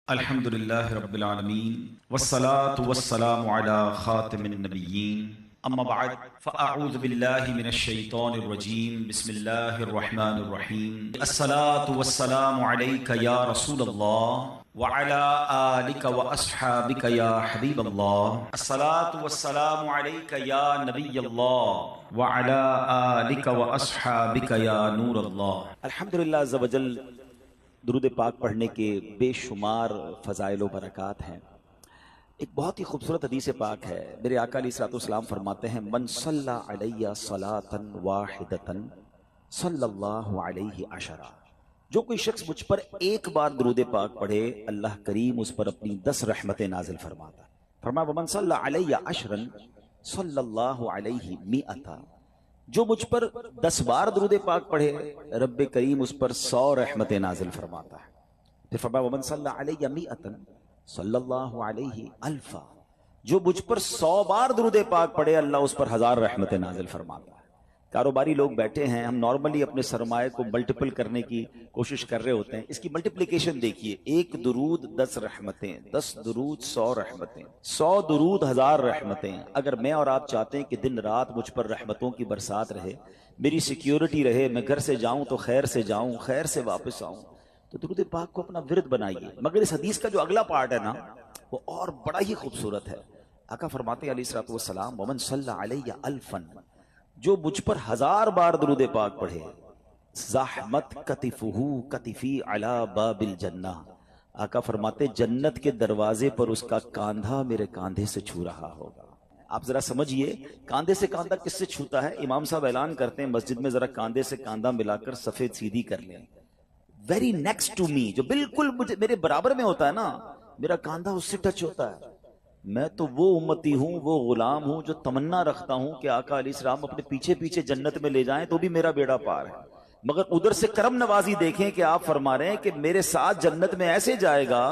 الحمد للہ رب العالمین والصلاة والسلام علی خاتم النبیین اما بعد فاعوذ باللہ من الشیطان الرجیم بسم اللہ الرحمن الرحیم الصلاة والسلام علیک یا رسول اللہ وعلی آلک واصحابک یا حبیب اللہ الصلاة والسلام علیک یا نبی اللہ وعلی آلک واصحابک یا نور اللہ۔ الحمدللہ عز و جل درود پاک پڑھنے کے بے شمار فضائل و برکات ہیں۔ ایک بہت ہی خوبصورت حدیث پاک ہے، میرے آقا علیہ الصلوۃ والسلام فرماتے ہیں من صلی علیہ صلاۃ واحدۃ صلی اللہ علیہ عشرہ، جو کوئی شخص مجھ پر ایک بار درود پاک پڑھے اللہ کریم اس پر اپنی 10 رحمتیں نازل فرماتا ہے۔ فرمایا ومن صلی علیہ عشرا صلی اللہ علیہ مئۃ، جو مجھ پر 10 بار درود پاک پڑھے رب کریم اس پر 100 رحمتیں نازل فرماتا ہے۔ پھر فرمایا ومن صلی علیہ مئۃ صلی اللہ علیہ الفا، جو مجھ پر 100 بار درود پاک پڑھے اللہ اس پر 1000 رحمتیں نازل فرماتا ہے۔ کاروباری لوگ بیٹھے ہیں، ہم نارملی اپنے سرمایہ کو ملٹیپل کرنے کی کوشش کر رہے ہوتے ہیں، اس کی ملٹیپلیکیشن دیکھیے، 1 درود 10 رحمتیں، 10 درود 100 رحمتیں، 100 درود 1000 رحمتیں۔ اگر میں اور آپ چاہتے ہیں کہ دن رات مجھ پر رحمتوں کی برسات رہے، میری سیکیورٹی رہے، میں گھر سے جاؤں تو خیر سے جاؤں، خیر سے واپس آؤں، تو درود پاک کو اپنا ورد بنائیے۔ مگر اس حدیث کا جو اگلا پارٹ ہے نا وہ اور بڑا ہی خوبصورت ہے۔ آقا فرماتے ہیں علیہ الصلوۃ والسلام ومن صلی علیہ الفا، جو مجھ پر 1000 بار درود پاک پڑھے زحمت کتفہ کتفی علی باب الجنہ، آقا فرماتے جنت کے دروازے پر اس کا کاندھا میرے کاندھے سے چھو رہا ہوگا۔ آپ ذرا سمجھئے، کاندھے سے کاندھا کس سے چھوتا ہے؟ امام صاحب اعلان کرتے ہیں مسجد میں ذرا کاندھے سے کاندھا ملا کر سفید سیدھی کر لیں، ویری نیکسٹ ٹو می، جو بالکل میرے برابر میں ہوتا ہے نا، میرا کاندھا اس سے ٹچ ہوتا ہے۔ میں تو وہ امتی ہوں، وہ غلام ہوں جو تمنا رکھتا ہوں کہ آقا علیہ السلام اپنے پیچھے پیچھے جنت میں لے جائیں تو بھی میرا بیڑا پار ہے۔ مگر ادھر سے کرم نوازی دیکھیں کہ آپ فرما رہے ہیں کہ میرے ساتھ جنت میں ایسے جائے گا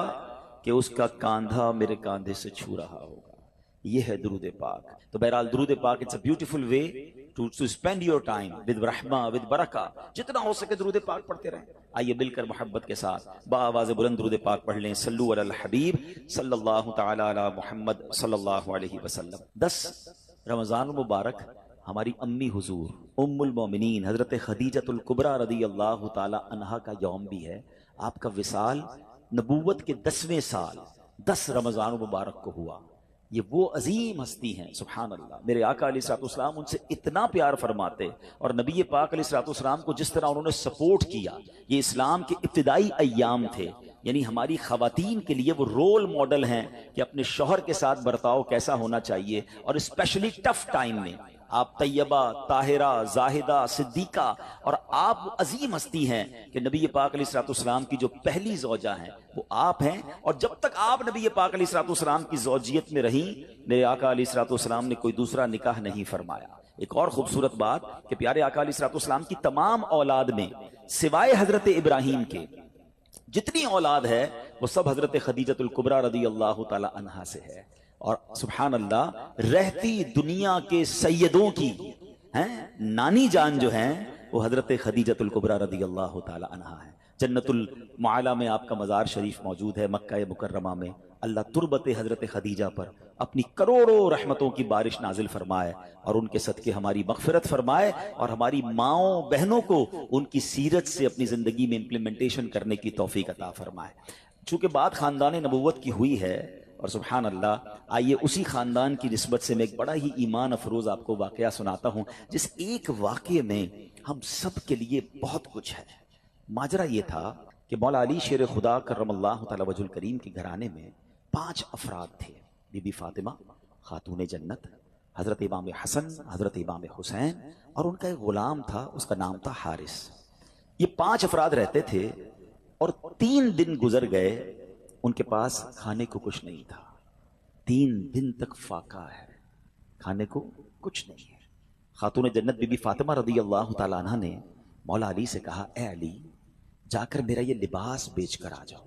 کہ اس کا کاندھا میرے کاندھے سے چھو رہا ہوگا۔ یہ ہے درود پاک۔ تو بہرحال درود پاک it's a beautiful way to spend your time with رحمہ ود برکہ، جتنا ہو سکے درود پاک پڑھتے رہیں۔ آئیے مل کر محبت کے ساتھ بآواز بلند درود پاک پڑھ لیں۔ صلو علی الحبیب صلی اللہ تعالی علی محمد صلی اللہ علیہ وسلم۔ 10 رمضان المبارک ہماری امی حضور ام المومنین حضرت خدیجۃ الکبریٰ رضی اللہ تعالی عنہا کا یوم بھی ہے۔ آپ کا وصال نبوت کے 10ویں سال 10 رمضان المبارک کو ہوا۔ یہ وہ عظیم ہستی ہیں، سبحان اللہ، میرے آقا علیہ الصلوۃ والسلام ان سے اتنا پیار فرماتے، اور نبی پاک علیہ الصلوۃ والسلام کو جس طرح انہوں نے سپورٹ کیا، یہ اسلام کے ابتدائی ایام تھے، یعنی ہماری خواتین کے لیے وہ رول ماڈل ہیں کہ اپنے شوہر کے ساتھ برتاؤ کیسا ہونا چاہیے، اور اسپیشلی ٹف ٹائم میں آپ طیبہ، طاہرہ، زاہدہ، صدیقہ، اور آپ عظیم ہستی ہیں کہ نبی پاک علیہ الصلوۃ والسلام کی جو پہلی زوجہ ہیں وہ آپ ہیں، اور جب تک آپ نبی پاک علیہ الصلوۃ والسلام کی زوجیت میں رہیں میرے آقا علیہ الصلوۃ والسلام نے کوئی دوسرا نکاح نہیں فرمایا۔ ایک اور خوبصورت بات کہ پیارے آقا علیہ الصلوۃ والسلام کی تمام اولاد میں سوائے حضرت ابراہیم کے جتنی اولاد ہے وہ سب حضرت خدیجۃ الکبریٰ رضی اللہ تعالی عنہا سے ہے، اور سبحان اللہ رہتی دنیا کے سیدوں کی نانی جان جو ہیں وہ حضرت خدیجۃ الکبریٰ رضی اللہ تعالی عنہا ہے۔ جنت المعلی میں آپ کا مزار شریف موجود ہے، مکہ مکرمہ میں اللہ تربت حضرت خدیجہ پر اپنی کروڑوں رحمتوں کی بارش نازل فرمائے، اور ان کے صدقے ہماری مغفرت فرمائے، اور ہماری ماؤں بہنوں کو ان کی سیرت سے اپنی زندگی میں امپلیمنٹیشن کرنے کی توفیق عطا فرمائے۔ چونکہ بات خاندان نبوت کی ہوئی ہے، اور سبحان اللہ آئیے اسی خاندان کی نسبت سے میں ایک بڑا ہی ایمان افروز آپ کو واقعہ سناتا ہوں، جس ایک واقعے میں ہم سب کے لیے بہت کچھ ہے۔ ماجرا یہ تھا کہ مولا علی شیر خدا کرم اللہ تعالی وجہ الکریم کے گھرانے میں 5 افراد تھے، بی بی فاطمہ خاتون جنت، حضرت امام حسن، حضرت امام حسین، اور ان کا ایک غلام تھا، اس کا نام تھا حارث۔ یہ 5 افراد رہتے تھے، اور 3 دن گزر گئے ان کے پاس کھانے کو کچھ نہیں تھا۔ 3 دن تک فاقہ ہے، کھانے کو کچھ نہیں ہے۔ خاتون جنت بی بی فاطمہ رضی اللہ تعالیٰ عنہ نے مولا علی سے کہا اے علی جا کر میرا یہ لباس بیچ کر آ جاؤ۔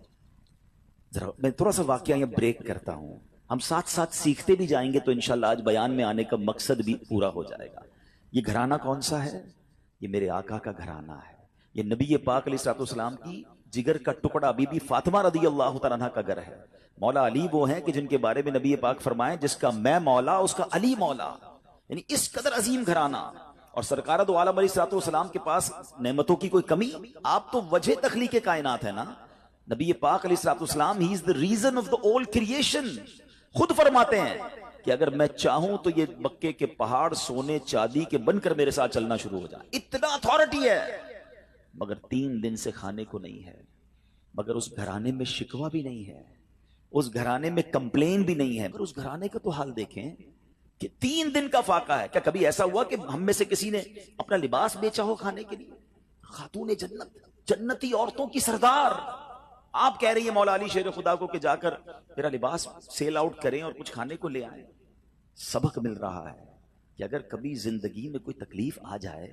ذرا میں تھوڑا سا واقعہ یہ بریک کرتا ہوں، ہم ساتھ ساتھ سیکھتے بھی جائیں گے تو انشاءاللہ آج بیان میں آنے کا مقصد بھی پورا ہو جائے گا۔ یہ گھرانہ کون سا ہے؟ یہ میرے آقا کا گھرانہ ہے، یہ نبی پاک علیہ الصلوۃ والسلام کی جگر کا ٹکڑا بی بی فاطمہ رضی اللہ تعالیٰ عنہ کا گھر ہے. مولا علی وہ ہیں کہ جن کے بارے میں نبی پاک فرمائیں جس کا میں مولا اس کا علی مولا، یعنی اس قدر عظیم گھرانہ. اور سرکار دو عالم علیہ الصلوۃ والسلام کے پاس نعمتوں کی کوئی کمی؟ آپ تو وجہ تخلیق کائنات ہے نا. نبی پاک علیہ الصلوۃ والسلام ہی از the reason of the all creation. خود فرماتے ہیں کہ اگر میں چاہوں تو یہ مکے کے پہاڑ سونے چاندی کے بن کر میرے ساتھ چلنا شروع ہو جائے، اتنا اتھارٹی ہے. مگر 3 دن سے کھانے کو نہیں ہے. مگر اس گھرانے میں شکوہ بھی نہیں ہے، اس گھرانے میں کمپلین بھی نہیں ہے. مگر اس گھرانے کا تو حال دیکھیں کہ 3 دن کا فاقہ ہے. کیا کبھی ایسا ہوا کہ ہم میں سے کسی نے اپنا لباس بیچا ہو کھانے کے لیے؟ خاتون جنت، جنتی عورتوں کی سردار، آپ کہہ رہی ہیں مولا علی شیر خدا کو کہ جا کر میرا لباس سیل آؤٹ کریں اور کچھ کھانے کو لے آئیں. سبق مل رہا ہے کہ اگر کبھی زندگی میں کوئی تکلیف آ جائے،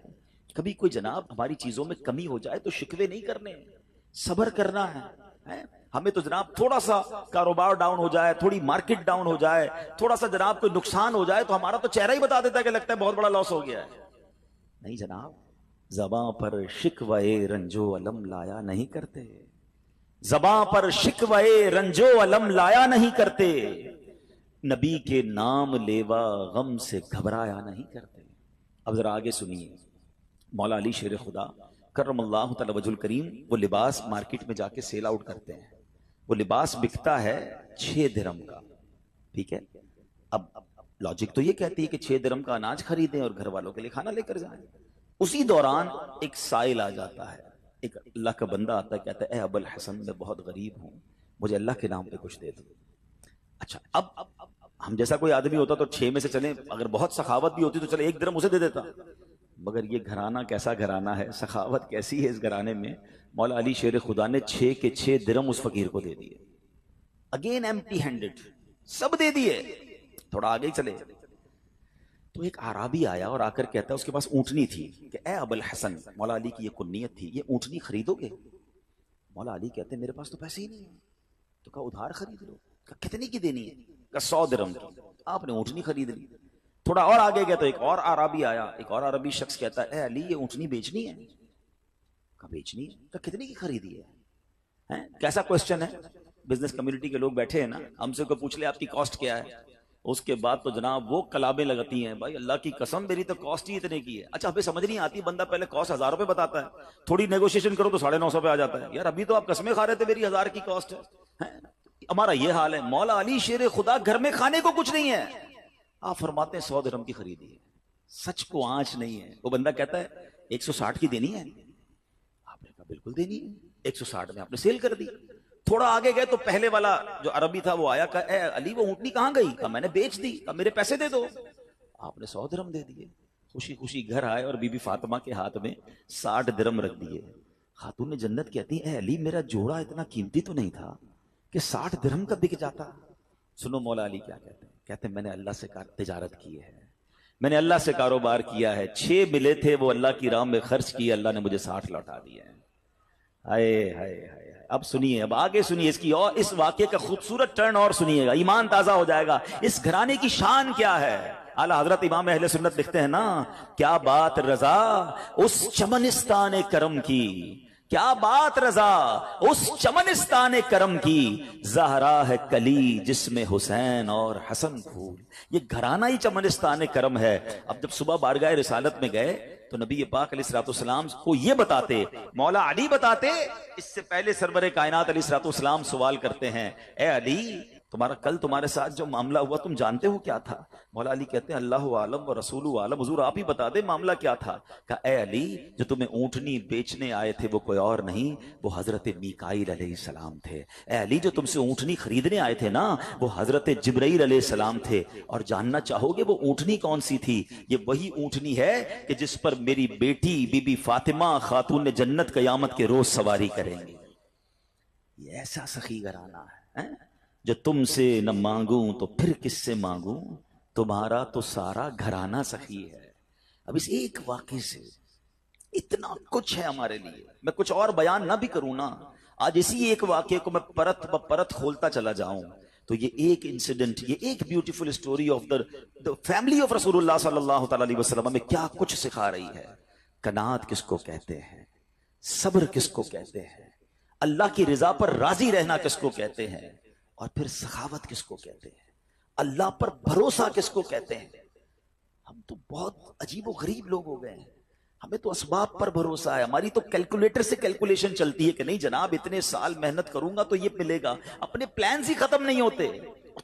کبھی کوئی جناب ہماری چیزوں میں کمی ہو جائے تو شکوے نہیں کرنے، صبر کرنا ہے. ہمیں تو جناب تھوڑا سا کاروبار ڈاؤن ہو جائے، تھوڑی مارکیٹ ڈاؤن ہو جائے، تھوڑا سا جناب کوئی نقصان ہو جائے تو ہمارا تو چہرہ ہی بتا دیتا ہے کہ لگتا ہے بہت بڑا لاس ہو گیا ہے. نہیں جناب، زباں پر شکوے رنجو علم لایا نہیں کرتے، زباں پر شکوے رنجو علم لایا نہیں کرتے، نبی کے نام لیوا غم سے گھبرایا نہیں کرتے. اب ذرا آگے سنیے. مولا علی شیر خدا کرم اللہ تعالی وجہ الکریم وہ لباس مارکیٹ میں جا کے سیل آؤٹ کرتے ہیں. وہ لباس بکتا ہے 6 درہم کا، ٹھیک ہے. اب لاجک تو یہ کہتی ہے کہ 6 درہم کا اناج خریدیں اور گھر والوں کے لیے کھانا لے کر جائیں. اسی دوران ایک سائل آ جاتا ہے، ایک اللہ کا بندہ آتا ہے، کہتا ہے اے ابو الحسن میں بہت غریب ہوں، مجھے اللہ کے نام پہ کچھ دے دو. اچھا، اب ہم جیسا کوئی آدمی ہوتا تو 6 میں سے چلیں، اگر بہت سخاوت بھی ہوتی تو چلے 1 درہم اسے دے دیتا. مگر یہ گھرانہ کیسا گھرانہ ہے، سخاوت کیسی ہے اس گھرانے میں. مولا علی شیر خدا نے 6 کے 6 درہم اس فقیر کو دے دیے. اگین ایمپٹی ہینڈڈ، سب دے دیے. تھوڑا آگے چلے تو ایک اعرابی آیا اور آ کر کہتا ہے، اس کے پاس اونٹنی تھی، کہ اے ابو الحسن، مولا علی کی یہ کنیت تھی، یہ اونٹنی خریدو گے؟ مولا علی کہتے ہیں میرے پاس تو پیسے ہی نہیں ہیں. تو کہا ادھار خرید لو. کہا کتنے کی دینی ہے؟ کہا 100 درہم کی. آپ نے اونٹنی خرید لی. تھوڑا اور آگے گیا تو ایک اور عربی آیا، ایک اور عربی شخص کہتا ہے اے علی یہ اونٹنی بیچنی ہے؟ کہا بیچنی ہے. کہا کتنے کی خریدی ہے؟ کیسا کوسچن ہے. بزنس کمیونٹی کے لوگ بیٹھے ہیں نا، ہم سے کوئی پوچھ لے آپ کی کاسٹ کیا ہے، اس کے بعد تو جناب وہ کلابیں لگتی ہیں، بھائی اللہ کی قسم میری تو کاسٹ ہی اتنے کی ہے. اچھا ہمیں سمجھ نہیں آتی، بندہ پہلے کاسٹ 1000 روپے بتاتا ہے، تھوڑی نیگوشیشن کرو تو 950 پہ آ جاتا ہے. یار ابھی تو آپ قسمیں کھا رہے تھے میری 1000 کی کاسٹ ہے. ہمارا یہ حال ہے. مولا علی شیر خدا گھر میں کھانے کو کچھ نہیں ہے، آپ فرماتے ہیں 100 درہم کی خریدی ہے. سچ کو آنچ نہیں ہے. وہ بندہ کہتا ہے 160 کی دینی ہے. آپ نے کہا بالکل دینی ہے. 160 میں آپ نے سیل کر دی. تھوڑا آگے گئے تو پہلے والا جو عربی تھا وہ آیا، کہا اے علی وہ اونٹنی کہاں گئی؟ کہا میں نے بیچ دی. کہا میرے پیسے دے دو. آپ نے 100 درہم دے دیے. خوشی خوشی گھر آئے اور بی بی فاطمہ کے ہاتھ میں 60 درہم رکھ دیے. خاتون جنت کہتی اے علی میرا جوڑا اتنا قیمتی تو نہیں تھا کہ 60 درہم کا بک جاتا. سنو مولا علی کیا کہتے ہیں. کہتے ہیں میں نے اللہ سے تجارت کی ہے، میں نے اللہ سے کاروبار کیا ہے، 6 ملے تھے وہ اللہ کی راہ میں خرچ کیے، اللہ نے مجھے 60 لوٹا دیے ہیں. ہائے ہائے ہائے. اب سنیے، اب آگے سنیے اس کی اور اس واقعے کا خوبصورت ٹرن اور سنیے گا، ایمان تازہ ہو جائے گا. اس گھرانے کی شان کیا ہے. اعلیٰ حضرت امام اہل سنت لکھتے ہیں نا، کیا بات رضا اس چمنستان کرم کی، کیا بات رضا اس چمنستان کرم کی، زہرا ہے کلی جس میں حسین اور حسن پھول. یہ گھرانہ ہی چمنستان کرم ہے. اب جب صبح بارگاہ رسالت میں گئے تو نبی پاک علیہ الصلوۃ والسلام کو یہ بتاتے، مولا علی بتاتے، اس سے پہلے سرور کائنات علیہ الصلوۃ والسلام سوال کرتے ہیں اے علی تمہارا کل تمہارے ساتھ جو معاملہ ہوا تم جانتے ہو کیا تھا؟ مولا علی کہتے ہیں اللہ عالم و رسول عالم، حضور آپ ہی بتا دے معاملہ کیا تھا. کہا اے علی جو تمہیں اونٹنی بیچنے آئے تھے وہ کوئی اور نہیں، وہ حضرت میکائیل علیہ السلام تھے. اے علی جو تم سے اونٹنی خریدنے آئے تھے نا وہ حضرت جبرائیل علیہ السلام تھے. اور جاننا چاہو گے وہ اونٹنی کون سی تھی؟ یہ وہی اونٹنی ہے کہ جس پر میری بیٹی بی بی فاطمہ خاتون جنت قیامت کے روز سواری کریں گی. یہ ایسا سخی گھرانہ ہے جو تم سے نہ مانگوں تو پھر کس سے مانگوں، تمہارا تو سارا گھرانہ سخی ہے. اب اس ایک واقعے سے اتنا کچھ ہے ہمارے لیے. میں کچھ اور بیان نہ بھی کروں نا، آج اسی ایک واقعے کو میں پرت بپرت کھولتا چلا جاؤں تو یہ ایک انسیڈنٹ، یہ ایک beautiful story of the family of رسول اللہ صلی اللہ تعالی علیہ وسلم میں کیا کچھ سکھا رہی ہے. قناعت کس کو کہتے ہیں، صبر کس کو کہتے ہیں، اللہ کی رضا پر راضی رہنا کس کو کہتے ہیں، اور پھر سخاوت کس کو کہتے ہیں، اللہ پر بھروسہ کس کو کہتے ہیں؟ ہم تو بہت عجیب و غریب لوگ ہو گئے ہیں، ہمیں تو اسباب پر بھروسہ ہے، ہماری تو کیلکولیٹر سے کیلکولیشن چلتی ہے کہ نہیں جناب اتنے سال محنت کروں گا تو یہ ملے گا، اپنے پلانز ہی ختم نہیں ہوتے،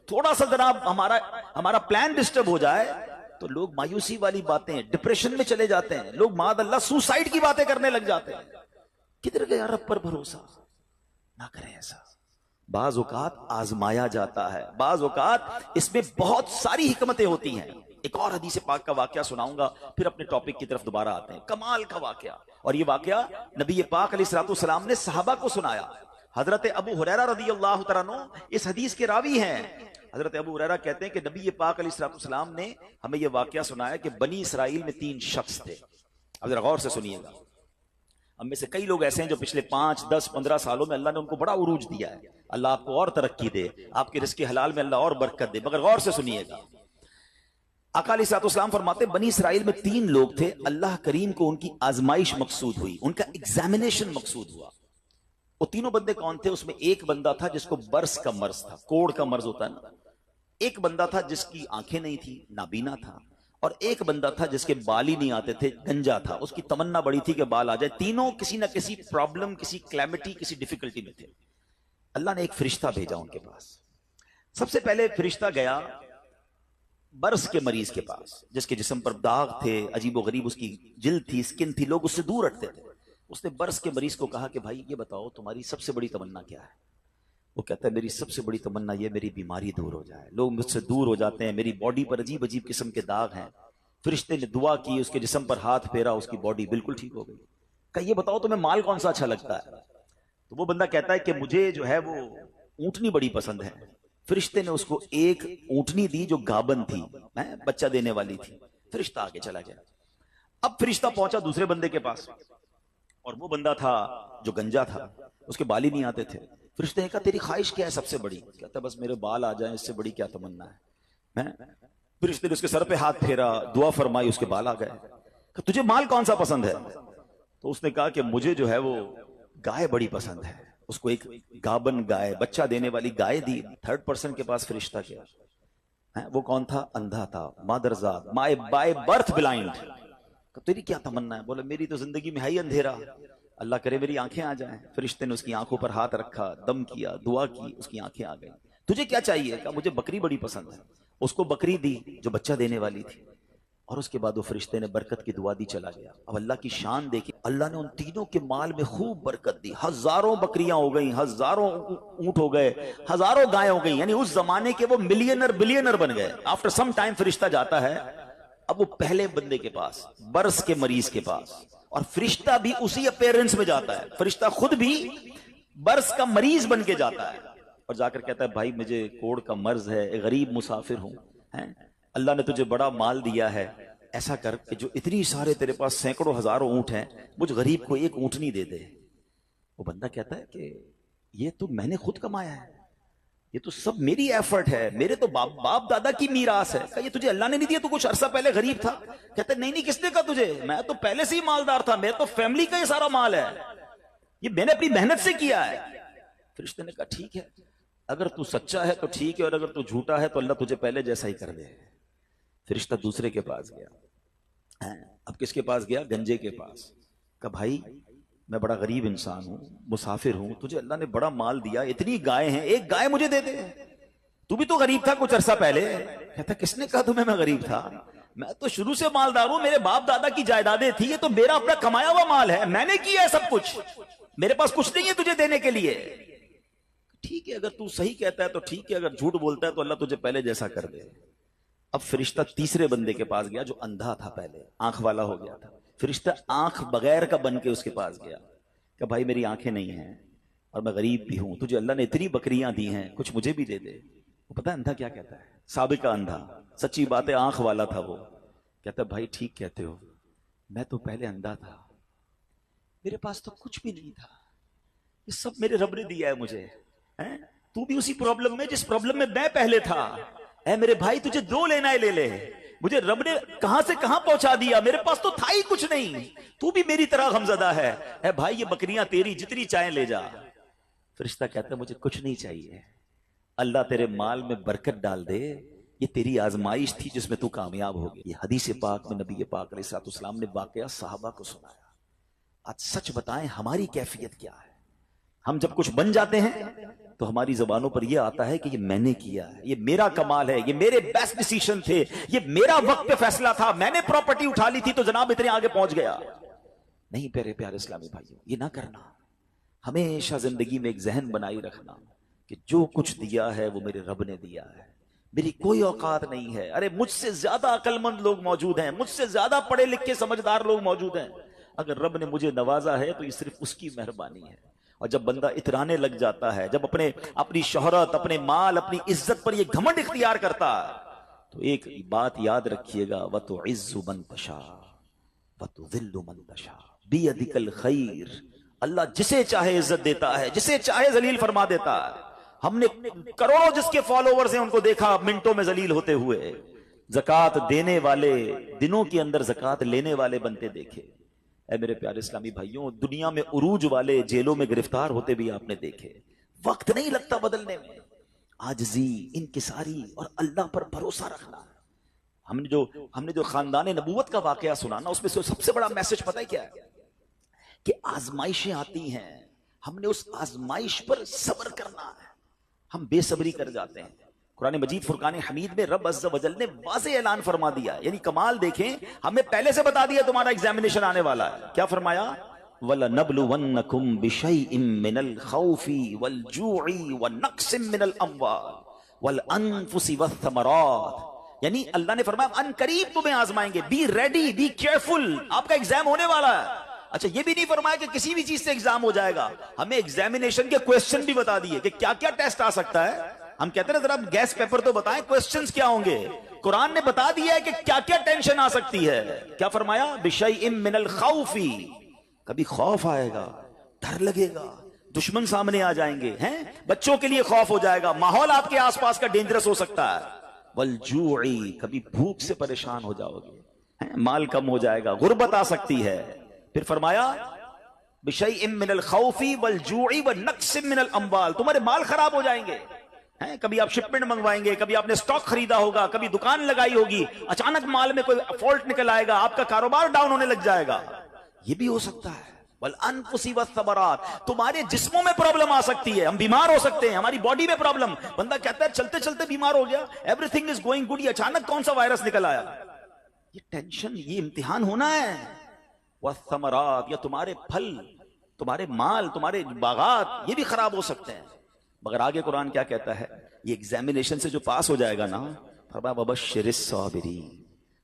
تھوڑا سا جناب ہمارا پلان ڈسٹرب ہو جائے تو لوگ مایوسی والی باتیں، ڈپریشن میں چلے جاتے ہیں، لوگ معاذ اللہ سوسائڈ کی باتیں کرنے لگ جاتے ہیں۔ کدھر گیا رب پر بھروسہ؟ نہ کریں ایسا۔ بعض اوقات آزمایا جاتا ہے، بعض اوقات اس میں بہت ساری حکمتیں ہوتی ہیں۔ ایک اور حدیث پاک کا واقعہ سناؤں گا، پھر اپنے ٹاپک کی طرف دوبارہ آتے ہیں۔ کمال کا واقعہ، اور یہ واقعہ نبی پاک علیہ الصلوۃ والسلام نے صحابہ کو سنایا۔ حضرت ابو ہریرہ رضی اللہ تعالیٰ عنہ اس حدیث کے راوی ہیں۔ حضرت ابو ہریرہ کہتے ہیں کہ نبی پاک علیہ الصلوۃ والسلام نے ہمیں یہ واقعہ سنایا کہ بنی اسرائیل میں 3 شخص تھے۔ اب ذرا غور سے سنیے گا، ہم میں سے کئی لوگ ایسے ہیں جو پچھلے 5، 10، 15 سالوں میں اللہ نے ان کو بڑا عروج دیا ہے، اللہ آپ کو اور ترقی دے، آپ کے رزق حلال میں اللہ اور برکت دے، مگر غور سے سنیے گا۔ آقا علیہ الصلوۃ والسلام فرماتے بنی اسرائیل میں 3 لوگ تھے، اللہ کریم کو ان کی آزمائش مقصود ہوئی، ان کا ایگزامینیشن مقصود ہوا۔ وہ تینوں بندے کون تھے؟ اس میں ایک بندہ تھا جس کو برس کا مرض تھا، کوڑ کا مرض ہوتا ہے نا، ایک بندہ تھا جس کی آنکھیں نہیں تھی، نابینا تھا، اور ایک بندہ تھا جس کے بال ہی نہیں آتے تھے، گنجا تھا، اس کی تمنا بڑی تھی کہ بال آ جائے۔ تینوں کسی نہ کسی پرابلم، کسی کلیمٹی، کسی ڈیفیکلٹی میں تھے۔ اللہ نے ایک فرشتہ بھیجا ان کے پاس۔ سب سے پہلے فرشتہ گیا برس کے مریض کے پاس، جس کے جسم پر داغ تھے، عجیب و غریب اس کی جلد تھی، سکن تھی، لوگ اس سے دور ہٹتے تھے۔ اس نے برس کے مریض کو کہا کہ بھائی یہ بتاؤ تمہاری سب سے بڑی تمنا کیا ہے؟ وہ کہتا ہے میری سب سے بڑی تمنا یہ میری بیماری دور ہو جائے، لوگ مجھ سے دور ہو جاتے ہیں، میری باڈی پر عجیب عجیب قسم کے داغ ہیں۔ فرشتے نے دعا کی، اس کے جسم پر ہاتھ پھیرا، اس کی باڈی بالکل ٹھیک ہو گئی۔ کہ یہ بتاؤ تمہیں مال کون سا اچھا لگتا ہے؟ تو وہ بندہ کہتا ہے کہ مجھے جو ہے وہ اونٹنی بڑی پسند ہے۔ فرشتے نے اس کو ایک اونٹنی دی جو گابن تھی، بچہ دینے والی تھی۔ فرشتہ آگے چلا گیا۔ اب فرشتہ پہنچا دوسرے بندے کے پاس، اور وہ بندہ تھا جو گنجا تھا، اس کے بال ہی نہیں آتے تھے۔ فرشتے نے کہا تیری خواہش کیا ہے سب سے بڑی؟ کہتا بس میرے بال آ جائیں، اس سے بڑی کیا تمنا ہے۔ فرشتے نے اس کے سر پہ ہاتھ پھیرا، دعا فرمائی، اس کے بال آ گئے۔ کہ تجھے مال کون سا پسند ہے؟ تو اس نے کہا کہ مجھے جو ہے وہ گائے بڑی پسند ہے۔ اس کو ایک گابن گائے، بچہ دینے والی گائے دی۔ 3rd پرسن کے پاس فرشتہ کیا، وہ کون تھا؟ اندھا تھا، مادرزاد، بائی برتھ بلائنڈ۔ تیری کیا تمنا ہے؟ بولے میری تو زندگی میں ہے ہی اندھیرا، اللہ کرے میری آنکھیں آ جائیں۔ فرشتے نے اس کی آنکھوں پر ہاتھ رکھا، دم کیا، دعا کی، اس کی آنکھیں آ گئیں۔ تجھے کیا چاہیے؟ کہا مجھے بکری بڑی پسند ہے۔ اس کو بکری دی جو بچہ دینے والی تھی، اور اس کے بعد وہ فرشتے نے برکت کی دعا دی، چلا گیا۔ اب اللہ کی شان دیکھی، اللہ نے ان تینوں کے مال میں خوب برکت دی، ہزاروں بکریاں ہو گئیں، ہزاروں اونٹ ہو گئے، ہزاروں گائیں ہو گئیں، یعنی اس زمانے کے وہ ملینر بلینر بن گئے۔ آفٹر سم ٹائم فرشتہ جاتا ہے اب وہ پہلے بندے کے پاس، برس کے مریض کے پاس، اور فرشتہ بھی اسی اپیرنس میں جاتا ہے، فرشتہ خود بھی برس کا مریض بن کے جاتا ہے، اور جا کر کہتا ہے بھائی مجھے کوڑ کا مرض ہے، ایک غریب مسافر ہوں، اللہ نے تجھے بڑا مال دیا ہے، ایسا کر کہ جو اتنی سارے تیرے پاس سینکڑوں ہزاروں اونٹ ہیں، مجھ غریب کو ایک اونٹنی دے دے۔ وہ بندہ کہتا ہے کہ یہ تو میں نے خود کمایا ہے، یہ تو سب میری ایفرٹ ہے، میرے تو باپ دادا کی میراث ہے۔ کہ یہ تجھے اللہ نے نہیں دیا؟ تو کچھ عرصہ پہلے غریب تھا۔ کہتا ہے نہیں کس نے کہا تجھے؟ میں تو پہلے سے ہی مالدار تھا، میرے تو فیملی کا یہ سارا مال ہے، یہ میں نے اپنی محنت سے کیا ہے۔ فرشتے نے کہا ٹھیک ہے، اگر تو سچا ہے تو ٹھیک ہے، اور اگر تو جھوٹا ہے تو اللہ تجھے پہلے جیسا ہی کر دے۔ فرشتہ دوسرے کے پاس گیا۔ اب کس کے پاس گیا؟ گنجے کے پاس۔ کہا بھائی میں بڑا غریب انسان ہوں، مسافر ہوں، تجھے اللہ نے بڑا مال دیا، اتنی گائے ہیں، ایک گائے مجھے دے دے، تو بھی تو غریب تھا کچھ عرصہ پہلے۔ کہتا کس نے کہا تمہیں میں غریب تھا؟ میں تو شروع سے مالدار ہوں، میرے باپ دادا کی جائیدادیں تھی، یہ تو میرا اپنا کمایا ہوا مال ہے، میں نے کیا ہے سب کچھ، میرے پاس کچھ نہیں ہے تجھے دینے کے لیے۔ ٹھیک ہے، اگر تو صحیح کہتا ہے تو ٹھیک ہے، اگر جھوٹ بولتا ہے تو اللہ تجھے پہلے جیسا کر دے۔ اب فرشتہ تیسرے بندے کے پاس گیا جو اندھا تھا، پہلے آنکھ والا ہو گیا تھا۔ فرشتہ آنکھ بغیر کا بن کے اس کے پاس گیا کہ بھائی میری آنکھیں نہیں ہیں اور میں غریب بھی ہوں، تجھے اللہ نے اتنی بکریاں دی ہیں، کچھ مجھے بھی دے دے۔ وہ پتہ ہے اندھا کیا کہتا ہے؟ سابقہ اندھا، سچی بات ہے، آنکھ والا تھا وہ، کہتا بھائی ٹھیک کہتے ہو، میں تو پہلے اندھا تھا، میرے پاس تو کچھ بھی نہیں تھا، یہ سب میرے رب نے دیا ہے مجھے۔ تو بھی اسی پرابلم میں جس پرابلم میں میں پہلے تھا، اے میرے بھائی تجھے جو لینا ہے لے لے، مجھے رب نے کہاں سے کہاں پہنچا دیا، میرے پاس تو تھا ہی کچھ نہیں، تو بھی میری طرح غمزدہ ہے۔ اے بھائی یہ بکریاں تیری، جتنی چاہیں لے جا۔ فرشتہ کہتا ہے مجھے کچھ نہیں چاہیے، اللہ تیرے مال میں برکت ڈال دے، یہ تیری آزمائش تھی جس میں تو کامیاب ہو گئی۔ یہ حدیث پاک میں نبی پاک علیہ الصلوۃ والسلام نے واقعہ صحابہ کو سنایا۔ آج سچ بتائیں ہماری کیفیت کیا ہے؟ ہم جب کچھ بن جاتے ہیں تو ہماری زبانوں پر یہ آتا ہے کہ یہ میں نے کیا ہے، یہ میرا کمال ہے، یہ میرے بیسٹ ڈیسیشن تھے، یہ میرا وقت پہ فیصلہ تھا، میں نے پراپرٹی اٹھا لی تھی تو جناب اتنے آگے پہنچ گیا۔ نہیں پیارے پیارے اسلامی بھائیوں، یہ نہ کرنا۔ ہمیشہ زندگی میں ایک ذہن بنائی رکھنا کہ جو کچھ دیا ہے وہ میرے رب نے دیا ہے، میری کوئی اوقات نہیں ہے۔ ارے مجھ سے زیادہ عقل مند لوگ موجود ہیں، مجھ سے زیادہ پڑھے لکھے سمجھدار لوگ موجود ہیں، اگر رب نے مجھے نوازا ہے تو یہ صرف اس کی مہربانی ہے۔ اور جب بندہ اترانے لگ جاتا ہے، جب اپنی شہرت، اپنے مال، اپنی عزت پر یہ گھمنڈ اختیار کرتا ہے، تو ایک بات یاد رکھیے گا، وَتُعِزُّ مَن تَشَاءُ وَتُذِلُّ مَن تَشَاءُ بِيَدِكَ الْخَيْرُ۔ اللہ جسے چاہے عزت دیتا ہے، جسے چاہے ذلیل فرما دیتا ہے۔ ہم نے کروڑوں جس کے فالوورز ہیں ان کو دیکھا منٹوں میں ذلیل ہوتے ہوئے، زکوٰۃ دینے والے دنوں کے اندر زکوٰۃ لینے والے بنتے دیکھے۔ اے میرے پیارے اسلامی بھائیوں، دنیا میں عروج والے جیلوں میں گرفتار ہوتے بھی آپ نے دیکھے۔ وقت نہیں لگتا بدلنے میں، عاجزی، انکساری اور اللہ پر بھروسہ رکھنا۔ ہم نے جو خاندان نبوت کا واقعہ سنا نا، اس میں سے سب سے بڑا میسج پتہ ہے کیا ہے؟ کہ آزمائشیں آتی ہیں، ہم نے اس آزمائش پر صبر کرنا ہے۔ ہم بے صبری کر جاتے ہیں۔ قرآن مجید فرقان حمید میں رب عز و جل نے واضح اعلان فرما دیا، یعنی کمال دیکھیں، ہمیں پہلے سے بتا دیا تمہارا ایگزامینیشن آنے والا ہے۔ کیا فرمایا؟ وَلَنَبْلُوَنَّكُمْ بِشَيْءٍ مِّنَ الْخَوْفِ وَالْجُوعِ وَنَقْصٍ مِّنَ الْأَمْوَالِ وَالْأَنفُسِ وَالثَّمَرَاتِ، یعنی اللہ نے فرمایا ان قریب تمہیں آزمائیں گے، بی ریڈی، بی کیئرفل، آپ کا ایگزام ہونے والا ہے۔ اچھا یہ بھی نہیں فرمایا کہ کسی بھی چیز سے ایگزام ہو جائے گا، ہمیں ایگزامینیشن کے کویسچن بھی بتا دیے کہ کیا کیا ٹیسٹ آ سکتا ہے۔ ہم کہتے ہیں ذرا گیس پیپر تو بتائیں، کویسچنز کیا ہوں گے؟ قرآن نے بتا دیا ہے کہ کیا کیا ٹینشن آ سکتی ہے۔ کیا فرمایا؟ بِشَيْءٍ مِّنَ الْخَوْفِ، کبھی خوف آئے گا، ڈر لگے گا، دشمن سامنے آ جائیں گے، ہیں بچوں کے لیے خوف ہو جائے گا، ماحول آپ کے آس پاس کا ڈینجرس ہو سکتا ہے۔ وَالْجُوعِ، کبھی بھوک سے پریشان ہو جاؤ گے، مال کم ہو جائے گا، غربت آ سکتی ہے۔ پھر فرمایا بِشَيْءٍ مِّنَ الْخَوْفِ وَالْجُوعِ وَنَقْصٍ مِّنَ الْأَمْوَالِ، تمہارے مال خراب ہو جائیں گے، کبھی آپ شپمنٹ منگوائیں گے، کبھی آپ نے سٹاک خریدا ہوگا، کبھی دکان لگائی ہوگی، اچانک مال میں کوئی فالٹ نکل آئے گا، آپ کا کاروبار ڈاؤن ہونے لگ جائے گا، یہ بھی ہو سکتا ہے۔ وَالْأَنفُسِ وَالثَّمَرَاتِ، تمہارے جسموں میں پرابلم آ سکتی ہے، ہم بیمار ہو سکتے ہیں، ہماری باڈی میں پرابلم، بندہ کہتا ہے چلتے چلتے بیمار ہو گیا، every thing is going good, یہ اچانک کون سا وائرس نکل آیا، یہ ٹینشن، یہ امتحان ہونا ہے۔ والثمرات، یا تمہارے پھل، تمہارے مال، تمہارے باغات، یہ بھی خراب ہو سکتے ہیں۔ مگر آگے قرآن کیا کہتا ہے؟ یہ ایگزامینیشن سے جو پاس ہو جائے گا نا، فرمایا وَبَشِّرِ الصَّابِرِينَ،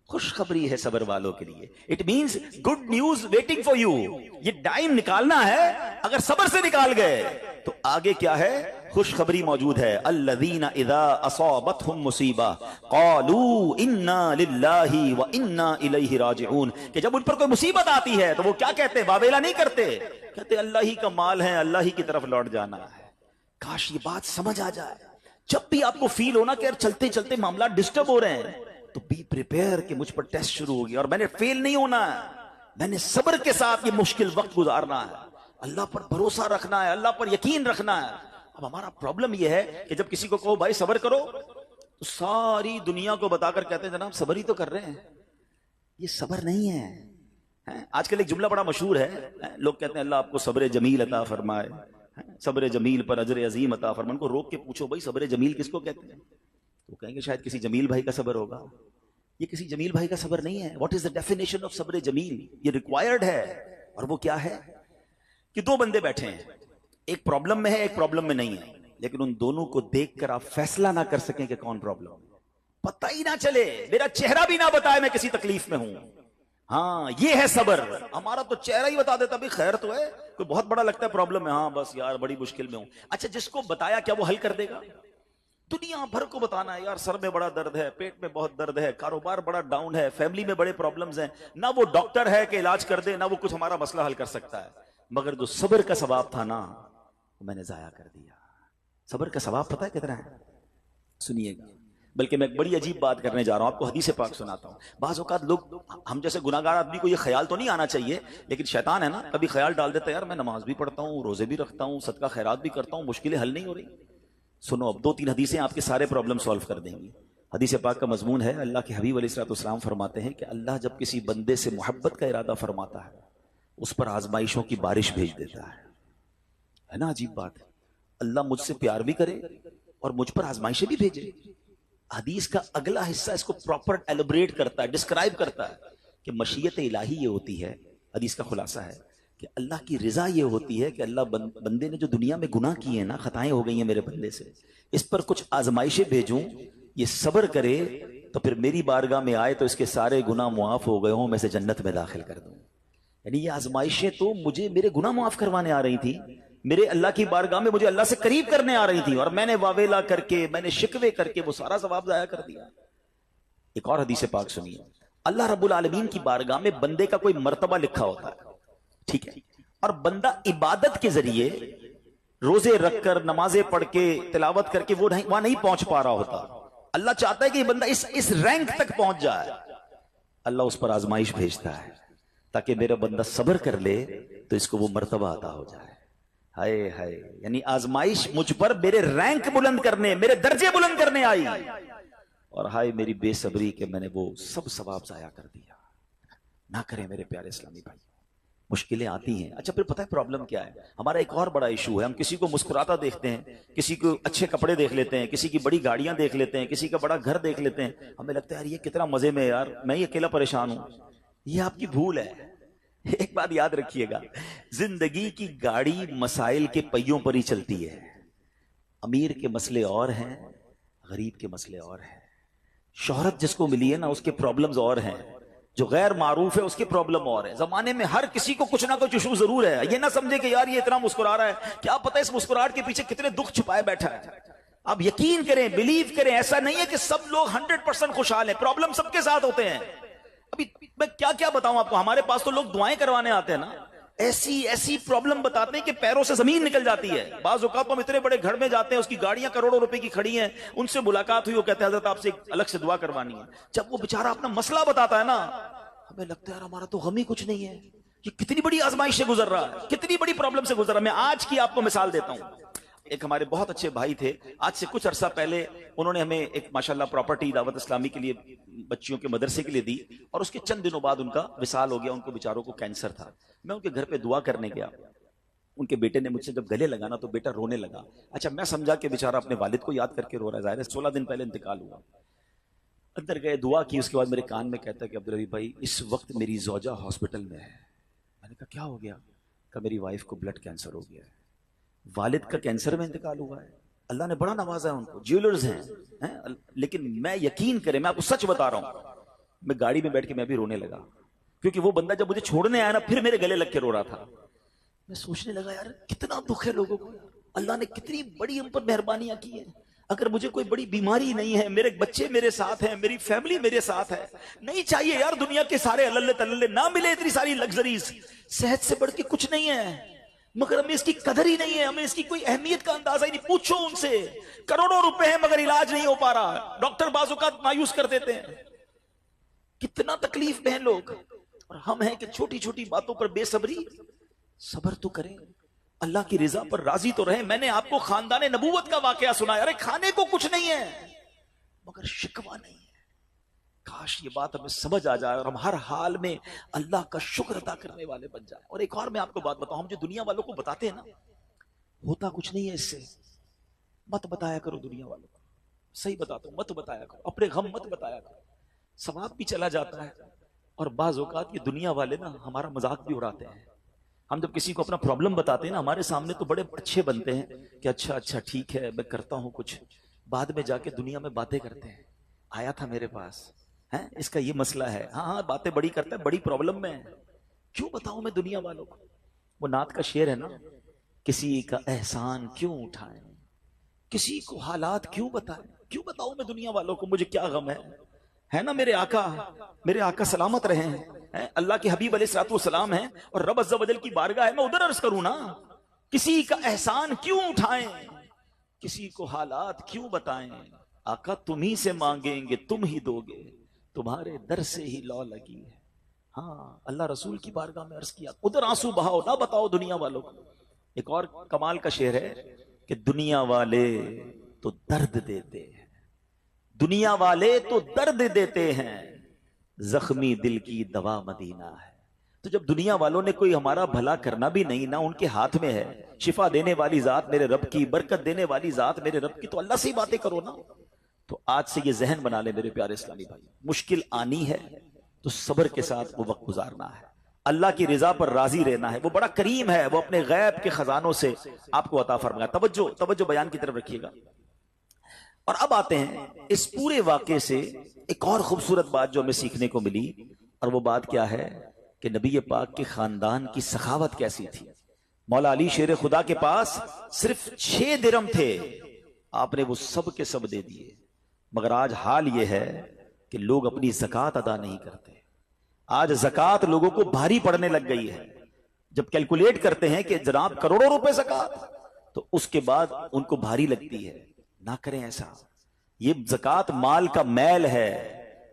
خوشخبری ہے صبر والوں کے لیے، it means good news waiting for you, یہ ٹائم نکالنا ہے، اگر صبر سے نکال گئے تو آگے کیا ہے؟ خوشخبری موجود ہے۔ الذین اذا اصابتهم مصیبہ قالوا انا للہ وانا الیہ راجعون، کہ جب ان پر کوئی مصیبت آتی ہے تو وہ کیا کہتے ہیں؟ واویلا نہیں کرتے، کہتے اللہ ہی کا مال ہے، اللہ ہی کی طرف لوٹ جانا ہے۔ کاش یہ بات سمجھ آ جائے، جب بھی آپ کو فیل ہونا کہ یار چلتے چلتے معاملات ڈسٹرب ہو رہے ہیں تو بی پریپیئر کہ مجھ پر ٹیسٹ شروع ہو گیا اور میں نے فیل نہیں ہونا ہے، میں نے صبر کے ساتھ یہ مشکل وقت گزارنا ہے، اللہ پر بھروسہ رکھنا ہے، اللہ پر یقین رکھنا ہے۔ اب ہمارا پرابلم یہ ہے کہ جب کسی کو کہو بھائی صبر کرو تو ساری دنیا کو بتا کر کہتے ہیں جناب صبر ہی تو کر رہے ہیں، یہ صبر نہیں ہے۔ آج کل ایک جملہ بڑا مشہور ہے، لوگ کہتے ہیں اللہ آپ کو صبر جمیل عطا فرمائے، صبر جمیل پر اجر عظیم عطا فرمائے۔ ان کو روک کے پوچھو بھائی صبر جمیل کس کو کہتے ہیں؟ تو کہیں گے شاید کسی جمیل بھائی کا صبر ہوگا، یہ کسی جمیل بھائی کا صبر نہیں ہے۔ What is the definition of صبر جمیل؟ یہ ریکوائرڈ ہے، اور وہ کیا ہے کہ دو بندے بیٹھے ہیں، ایک پرابلم میں ہے، ایک پرابلم میں نہیں ہے، لیکن ان دونوں کو دیکھ کر آپ فیصلہ نہ کر سکیں کہ کون پرابلم، پتہ ہی نہ چلے، میرا چہرہ بھی نہ بتائے میں کسی تکلیف میں ہوں۔ ہاں یہ ہے صبر۔ ہمارا تو چہرہ ہی بتا دیتا بھی خیر تو ہے، کوئی بہت بڑا لگتا ہے پرابلم ہے، ہاں بس یار بڑی مشکل میں ہوں۔ اچھا جس کو بتایا کیا وہ حل کر دے گا؟ دنیا بھر کو بتانا ہے یار سر میں بڑا درد ہے، پیٹ میں بہت درد ہے، کاروبار بڑا ڈاؤن ہے، فیملی میں بڑے پرابلمز ہیں، نہ وہ ڈاکٹر ہے کہ علاج کر دے، نہ وہ کچھ ہمارا مسئلہ حل کر سکتا ہے، مگر جو صبر کا ثواب تھا نا وہ میں نے ضائع کر دیا۔ صبر کا ثواب پتہ ہے کتنا ہے؟ سنیے گا، بلکہ میں ایک بڑی عجیب بات کرنے جا رہا ہوں، آپ کو حدیث پاک سناتا ہوں۔ بعض اوقات لوگ، ہم جیسے گناہگار آدمی کو یہ خیال تو نہیں آنا چاہیے، لیکن شیطان ہے نا، کبھی خیال ڈال دیتا ہے یار میں نماز بھی پڑھتا ہوں، روزے بھی رکھتا ہوں، صدقہ خیرات بھی کرتا ہوں، مشکلیں حل نہیں ہو رہی۔ سنو، اب 2-3 حدیثیں آپ کے سارے پرابلم سالو کر دیں گی۔ حدیث پاک کا مضمون ہے، اللہ کے حبیب علیہ الصلوۃ والسلام فرماتے ہیں کہ اللہ جب کسی بندے سے محبت کا ارادہ فرماتا ہے، اس پر آزمائشوں کی بارش بھیج دیتا ہے نا عجیب بات ہے۔ اللہ مجھ سے پیار بھی کرے اور مجھ پر آزمائشیں بھی بھیجے۔ حدیث کا اگلا حصہ اس کو پراپر ایلوبریٹ کرتا ہے، ڈسکرائب کرتا ہے کہ مشیت الہی یہ ہوتی ہے، حدیث کا خلاصہ ہے کہ اللہ کی رضا یہ ہوتی ہے کہ اللہ بندے نے جو دنیا میں گناہ کیے ہیں نا، خطائیں ہو گئی ہیں میرے بندے سے، اس پر کچھ آزمائشیں بھیجوں، یہ صبر کرے تو پھر میری بارگاہ میں آئے تو اس کے سارے گناہ معاف ہو گئے ہوں، میں سے جنت میں داخل کر دوں۔ یعنی یہ آزمائشیں تو مجھے میرے گناہ معاف کروانے آ رہی تھی، میرے اللہ کی بارگاہ میں مجھے اللہ سے قریب کرنے آ رہی تھی، اور میں نے واویلا کر کے، میں نے شکوے کر کے وہ سارا ثواب ضائع کر دیا۔ ایک اور حدیث پاک سنیے، اللہ رب العالمین کی بارگاہ میں بندے کا کوئی مرتبہ لکھا ہوتا ہے، ٹھیک ہے، اور بندہ عبادت کے ذریعے روزے رکھ کر، نمازیں پڑھ کے، تلاوت کر کے وہ وہاں نہیں پہنچ پا رہا ہوتا۔ اللہ چاہتا ہے کہ یہ بندہ اس رینک تک پہنچ جائے، اللہ اس پر آزمائش بھیجتا ہے تاکہ میرا بندہ صبر کر لے تو اس کو وہ مرتبہ عطا ہو جائے۔ ہائے ہائے، یعنی آزمائش مجھ پر میرے رینک بلند کرنے، میرے درجے بلند کرنے آئی، اور ہائے میری بے صبری کہ میں نے وہ سب ثواب ضائع کر دیا۔ نہ کریں میرے پیارے اسلامی بھائی، مشکلیں آتی ہیں۔ اچھا پھر پتہ ہے پرابلم کیا ہے؟ ہمارا ایک اور بڑا ایشو ہے، ہم کسی کو مسکراتا دیکھتے ہیں، کسی کو اچھے کپڑے دیکھ لیتے ہیں، کسی کی بڑی گاڑیاں دیکھ لیتے ہیں، کسی کا بڑا گھر دیکھ لیتے ہیں، ہمیں لگتا ہے یار یہ کتنا مزے میں ہے یار، میں ہی اکیلا پریشان ہوں۔ یہ آپ کی بھول ہے۔ ایک بات یاد رکھیے گا، زندگی کی گاڑی مسائل کے پہیوں پر ہی چلتی ہے۔ امیر کے مسئلے اور ہیں، غریب کے مسئلے اور ہیں۔ شہرت جس کو ملی ہے نا، اس کے پرابلمز اور ہیں، جو غیر معروف ہے اس کے پرابلم اور ہے۔ زمانے میں ہر کسی کو کچھ نہ کچھ ایشو ضرور ہے۔ یہ نہ سمجھے کہ یار یہ اتنا مسکرا رہا ہے، کیا پتہ اس مسکراہٹ کے پیچھے کتنے دکھ چھپائے بیٹھا ہے۔ آپ یقین کریں، بلیو کریں، ایسا نہیں ہے کہ سب لوگ 100% خوشحال ہیں، پرابلم سب کے ساتھ ہوتے ہیں۔ ابھی میں کیا بتاؤں آپ کو، ہمارے پاس تو لوگ دعائیں کروانے آتے ہیں نا، ایسی پرابلم بتاتے ہیں کہ پیروں سے زمین نکل جاتی ہے۔ بعض اوقات ہم اتنے بڑے گھر میں جاتے ہیں، اس کی گاڑیاں کروڑوں روپے کی کھڑی ہیں، ان سے ملاقات ہوئی، وہ کہتے ہیں حضرت آپ سے ایک الگ سے دعا کروانی ہے۔ جب وہ بیچارہ اپنا مسئلہ بتاتا ہے نا، ہمیں لگتا ہے یار ہمارا تو غم ہی کچھ نہیں ہے، یہ کتنی بڑی آزمائش سے گزر رہا ہے، کتنی بڑی پرابلم سے گزر رہا ہے۔ میں آج کی آپ کو مثال دیتا ہوں۔ ایک ہمارے بہت اچھے بھائی تھے، آج سے کچھ عرصہ پہلے انہوں نے ہمیں ایک ماشاءاللہ پراپرٹی دعوت اسلامی کے لیے، بچیوں کے مدرسے کے لیے دی، اور اس کے چند دنوں بعد ان کا وصال ہو گیا۔ ان کو بیچاروں کو کینسر تھا۔ میں ان کے گھر پہ دعا کرنے گیا، ان کے بیٹے نے مجھ سے جب گلے لگانا تو بیٹا رونے لگا۔ اچھا میں سمجھا کہ بیچارہ اپنے والد کو یاد کر کے رو رہا ہے، ظاہر ہے 16 دن پہلے انتقال ہوا۔ اندر گئے، دعا کی، اس کے بعد میرے کان میں کہتا ہے کہ عبدالحبیب بھائی اس وقت میری زوجہ ہاسپٹل میں ہے۔ میں نے کہا کیا ہو گیا؟ کہ میری وائف کو بلڈ کینسر ہو گیا ہے۔ والد کا کینسر میں انتقال ہوا ہے، اللہ نے بڑا نوازا ہے ان کو، جیولرز ہیں، لیکن میں یقین کریں، میں آپ کو سچ بتا رہا ہوں، میں گاڑی میں بیٹھ کے میں بھی رونے لگا، کیونکہ وہ بندہ جب مجھے چھوڑنے آیا نا پھر میرے گلے لگ کے رو رہا تھا۔ میں سوچنے لگا یار کتنا دکھ ہے لوگوں کو، اللہ نے کتنی بڑی ہم پر مہربانیاں کی ہیں۔ اگر مجھے کوئی بڑی بیماری نہیں ہے، میرے بچے میرے ساتھ ہیں، میری فیملی میرے ساتھ ہے، نہیں چاہیے یار دنیا کے سارے اللہ تللے نہ ملے اتنی ساری لگژریز، صحت سے بڑھ کے کچھ نہیں ہے، مگر ہمیں اس کی قدر ہی نہیں ہے، ہمیں اس کی کوئی اہمیت کا اندازہ ہی نہیں۔ پوچھو ان سے، کروڑوں روپے ہیں مگر علاج نہیں ہو پا رہا، ڈاکٹر بعض اوقات مایوس کر دیتے ہیں۔ کتنا تکلیف میں ہیں لوگ، اور ہم ہیں کہ چھوٹی چھوٹی باتوں پر بے صبری۔ صبر تو کریں، اللہ کی رضا پر راضی تو رہیں۔ میں نے آپ کو خاندان نبوت کا واقعہ سنایا، ارے کھانے کو کچھ نہیں ہے مگر شکوہ نہیں ہے۔ کاش یہ بات ہمیں سمجھ آ جائے اور ہم ہر حال میں اللہ کا شکر ادا کرنے والے بن جائیں۔ اور ایک اور میں آپ کو بات بتاؤں، ہم جو دنیا والوں کو بتاتے ہیں نا، ہوتا کچھ نہیں ہے اس سے۔ مت بتایا کرو دنیا والوں کو، صحیح بتاتا ہوں، مت بتایا کرو، اپنے غم مت بتایا کرو، ثواب بھی چلا جاتا ہے۔ اور بعض اوقات یہ دنیا والے نا ہمارا مذاق بھی اڑاتے ہیں۔ ہم جب کسی کو اپنا پرابلم بتاتے ہیں نا، ہمارے سامنے تو بڑے اچھے بنتے ہیں کہ اچھا ٹھیک ہے میں کرتا ہوں کچھ، بعد میں جا کے دنیا میں باتیں کرتے ہیں، آیا تھا میرے پاس، اس کا یہ مسئلہ ہے، ہاں باتیں بڑی کرتا ہے، بڑی پرابلم میں ہے۔ کیوں بتاؤں میں دنیا والوں کو؟ وہ نعت کا شعر ہے نا، کسی کا احسان کیوں اٹھائیں، کسی کو حالات کیوں بتائیں، کیوں بتاؤں میں دنیا والوں کو مجھے کیا غم ہے نا میرے آقا سلامت رہے ہیں، اللہ کے حبیب علیہ الصلوۃ والسلام ہیں، اور رب عز و جل کی بارگاہ ہے، میں ادھر عرض کروں نا، کسی کا احسان کیوں اٹھائیں، کسی کو حالات کیوں بتائیں، آقا تم ہی سے مانگیں گے تم ہی دو گے، تمہارے در سے ہی لو لگی ہے۔ ہاں اللہ رسول کی بارگاہ میں عرض کیا ادھر آنسو بہاؤ، نہ بتاؤ دنیا والوں کو۔ ایک اور کمال کا شعر ہے کہ دنیا والے تو درد دیتے ہیں، دنیا والے تو درد دیتے ہیں، زخمی دل کی دوا مدینہ ہے۔ تو جب دنیا والوں نے کوئی ہمارا بھلا کرنا بھی نہیں، نہ ان کے ہاتھ میں ہے، شفا دینے والی ذات میرے رب کی، برکت دینے والی ذات میرے رب کی، تو اللہ سے ہی باتیں کرو نا۔ تو آج سے یہ ذہن بنا لے میرے پیارے اسلامی بھائی، مشکل آنی ہے تو صبر کے ساتھ وہ وقت گزارنا ہے، اللہ کی رضا پر راضی رہنا ہے۔ وہ بڑا کریم ہے، وہ اپنے غیب کے خزانوں سے آپ کو عطا فرمائے۔ توجہ بیان کی طرف رکھیے گا۔ اور اب آتے ہیں اس پورے واقعے سے ایک اور خوبصورت بات جو ہمیں سیکھنے کو ملی، اور وہ بات کیا ہے کہ نبی پاک کے خاندان کی سخاوت کیسی تھی۔ مولا علی شیر خدا کے پاس صرف 6 درہم تھے، آپ نے وہ سب کے سب دے دیے۔ مگر آج حال یہ ہے کہ لوگ اپنی زکوٰۃ ادا نہیں کرتے۔ آج زکوٰۃ لوگوں کو بھاری پڑنے لگ گئی ہے۔ جب کیلکولیٹ کرتے ہیں کہ جناب کروڑوں روپے زکوٰۃ، تو اس کے بعد ان کو بھاری لگتی ہے۔ نہ کریں ایسا، یہ زکوٰۃ مال کا میل ہے،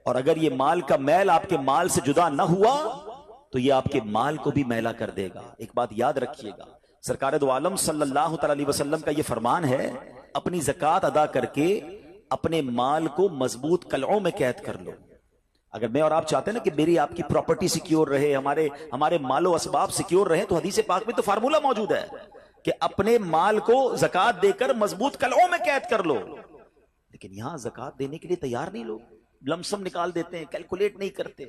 اور اگر یہ مال کا میل آپ کے مال سے جدا نہ ہوا تو یہ آپ کے مال کو بھی میلا کر دے گا۔ ایک بات یاد رکھیے گا، سرکار دو عالم صلی اللہ تعالی علیہ وسلم کا یہ فرمان ہے، اپنی زکوٰۃ ادا کر کے اپنے مال کو مضبوط قلعوں میں قید کر لو۔ اگر میں اور آپ چاہتے ہیں نا کہ میری آپ کی پراپرٹی سیکیور رہے، ہمارے مال و اسباب سیکیور رہے، تو حدیث پاک میں تو فارمولہ موجود ہے کہ اپنے مال کو زکوٰۃ دے کر مضبوط قلعوں میں قید کر لو۔ لیکن یہاں زکوٰۃ دینے کے لیے تیار نہیں لوگ، لمسم نکال دیتے ہیں، کیلکولیٹ نہیں کرتے۔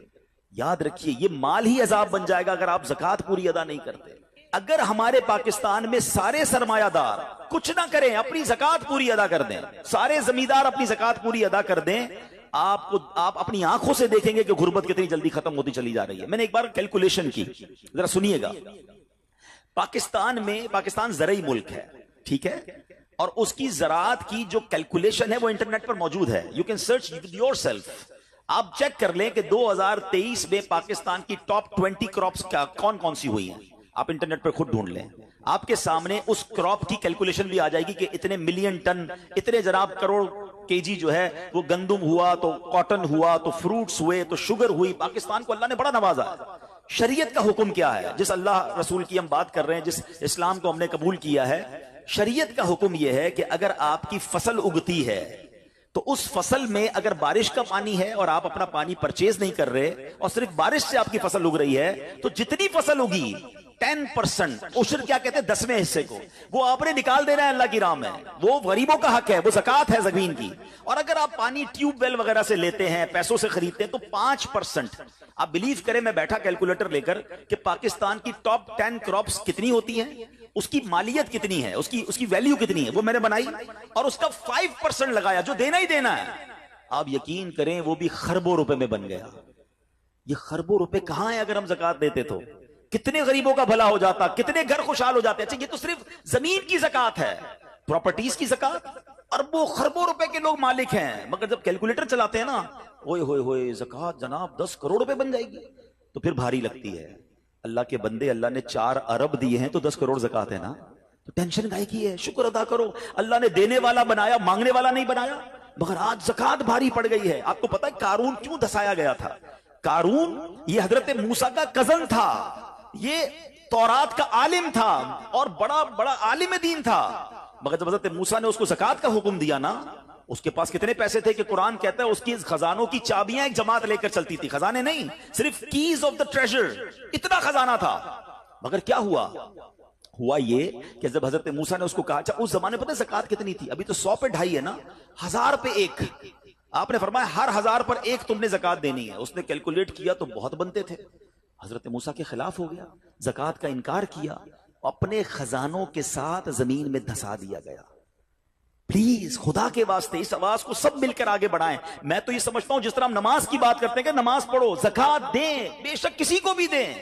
یاد رکھیے یہ مال ہی عذاب بن جائے گا اگر آپ زکوٰۃ پوری ادا نہیں کرتے۔ اگر ہمارے پاکستان میں سارے سرمایہ دار کچھ نہ کریں، اپنی زکوٰۃ پوری ادا کر دیں، سارے زمیندار اپنی زکوٰۃ پوری ادا کر دیں، آپ اپنی آنکھوں سے دیکھیں گے کہ غربت کتنی جلدی ختم ہوتی چلی جا رہی ہے۔ میں نے ایک بار کیلکولیشن کی، ذرا سنیے گا۔ پاکستان زرعی ملک ہے، ٹھیک ہے، اور اس کی زراعت کی جو کیلکولیشن ہے وہ انٹرنیٹ پر موجود ہے، you can search your self. آپ چیک کر لیں کہ 2023 میں پاکستان کی ٹاپ 20 کراپس کون کون سی ہوئی ہیں، آپ انٹرنیٹ پر خود ڈھونڈ لیں، آپ کے سامنے اس کراپ کی کیلکولیشن بھی آ جائے گی کہ اتنے ملین ٹن، اتنے جناب کروڑ کے جی جو ہے وہ گندم ہوا، تو کاٹن ہوا، تو فروٹس ہوئے، تو شوگر ہوئی۔ پاکستان کو اللہ نے بڑا نوازا ہے۔ شریعت کا حکم کیا ہے؟ جس اللہ رسول کی ہم بات کر رہے ہیں، جس اسلام کو ہم نے قبول کیا ہے، شریعت کا حکم یہ ہے کہ اگر آپ کی فصل اگتی ہے تو اس فصل میں اگر بارش کا پانی ہے اور آپ اپنا پانی پرچیز نہیں کر رہے اور صرف بارش سے آپ کی فصل اگ رہی ہے، تو جتنی فصل اگی 10% عشر کیا کہتے ہیں 10ویں حصے کو، وہ آپ نے نکال دینا ہے اللہ کی راہ میں، وہ غریبوں کا حق ہے، وہ زکوٰۃ ہے زمین کی۔ اور اگر آپ پانی ٹیوب ویل وغیرہ سے لیتے ہیں، پیسوں سے خریدتے ہیں، تو 5%۔ آپ بلیو کریں، میں بیٹھا کیلکولیٹر لے کر کہ پاکستان کی ٹاپ 10 کراپس کتنی ہوتی ہیں، اس کی مالیت کتنی ہے، اس کی ویلیو کتنی ہے، وہ میں نے بنائی اور اس کا 5% لگایا جو دینا ہی دینا ہے۔ آپ یقین کریں وہ بھی خربوں روپے میں بن گیا۔ یہ خربوں روپے کہاں ہیں؟ اگر ہم زکوٰۃ دیتے تو کتنے غریبوں کا بھلا ہو جاتا، کتنے گھر خوشحال ہو جاتے۔ اچھا یہ تو صرف زمین کی زکوٰۃ ہے، پراپرٹیز کی زکوٰۃ، اربوں خربوں روپے کے لوگ مالک ہیں، مگر جب کیلکولیٹر چلاتے ہیں نا، اوئے ہوئے ہوئے زکوٰۃ جناب 10 کروڑ روپے بن جائے گی، تو پھر بھاری لگتی ہے۔ اللہ کے بندے، اللہ نے 4 ارب دیے ہیں تو 10 کروڑ زکوٰۃ ہے نا، تو ٹینشن کائے کی ہے؟ شکر ادا کرو، اللہ نے دینے والا بنایا، مانگنے والا نہیں بنایا۔ مگر آج زکوٰۃ بھاری پڑ گئی ہے۔ آپ کو پتہ ہے قارون کیوں دسایا گیا تھا؟ قارون یہ حضرت موسیٰ کا کزن تھا، یہ تورات کا عالم تھا اور بڑا عالم دین تھا، مگر جب حضرت موسیٰ نے اس کو زکوٰۃ کا حکم دیا نا، اس کے پاس کتنے پیسے تھے کہ قرآن کہتا ہے اس کی خزانوں کی چابیاں ایک جماعت لے کر چلتی تھی، خزانے نہیں، صرف کیز آف دا ٹریجر، اتنا خزانہ تھا۔ مگر کیا ہوا یہ کہ جب حضرت موسیٰ نے اس کو کہا، اچھا اس زمانے پتہ زکوٰۃ کتنی تھی؟ ابھی تو 100 پہ 2.5 ہے نا، 1000 پہ 1۔ آپ نے فرمایا ہر 1000 پر 1 تم نے زکوٰۃ دینی ہے۔ اس نے کیلکولیٹ کیا تو بہت بنتے تھے۔ حضرت موسیٰ کے خلاف ہو گیا، زکوٰۃ کا انکار کیا، اپنے خزانوں کے ساتھ زمین میں دھسا دیا گیا۔ پلیز خدا کے واسطے اس آواز کو سب مل کر آگے بڑھائیں۔ میں تو یہ سمجھتا ہوں جس طرح ہم نماز کی بات کرتے ہیں کہ نماز پڑھو، زکوٰۃ دیں، بے شک کسی کو بھی دیں،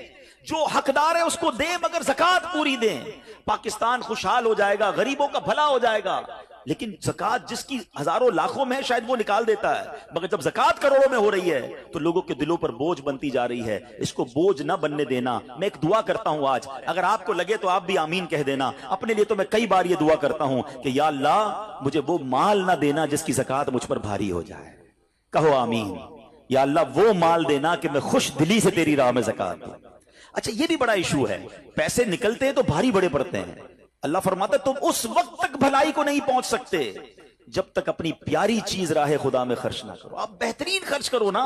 جو حقدار ہے اس کو دیں، مگر زکوٰۃ پوری دیں۔ پاکستان خوشحال ہو جائے گا، غریبوں کا بھلا ہو جائے گا۔ لیکن زکات جس کی ہزاروں لاکھوں میں ہے شاید وہ نکال دیتا ہے، مگر جب زکات کروڑوں میں ہو رہی ہے تو لوگوں کے دلوں پر بوجھ بنتی جا رہی ہے. اس کو بوجھ نہ بننے دینا. میں ایک دعا کرتا ہوں آج، اگر آپ کو لگے تو آپ بھی آمین کہہ دینا. اپنے لیے تو میں کئی بار یہ دعا کرتا ہوں کہ یا اللہ مجھے وہ مال نہ دینا جس کی زکات مجھ پر بھاری ہو جائے. کہو آمین. یا اللہ وہ مال دینا کہ میں خوش دلی سے تیری راہ میں زکات دوں. اچھا یہ بھی بڑا ایشو ہے، پیسے نکلتے ہیں تو بھاری بڑے پڑتے ہیں. اللہ فرماتا ہے تم اس وقت تک بھلائی کو نہیں پہنچ سکتے جب تک اپنی پیاری چیز راہ خدا میں خرچ نہ کرو. آپ بہترین خرچ کرو نا،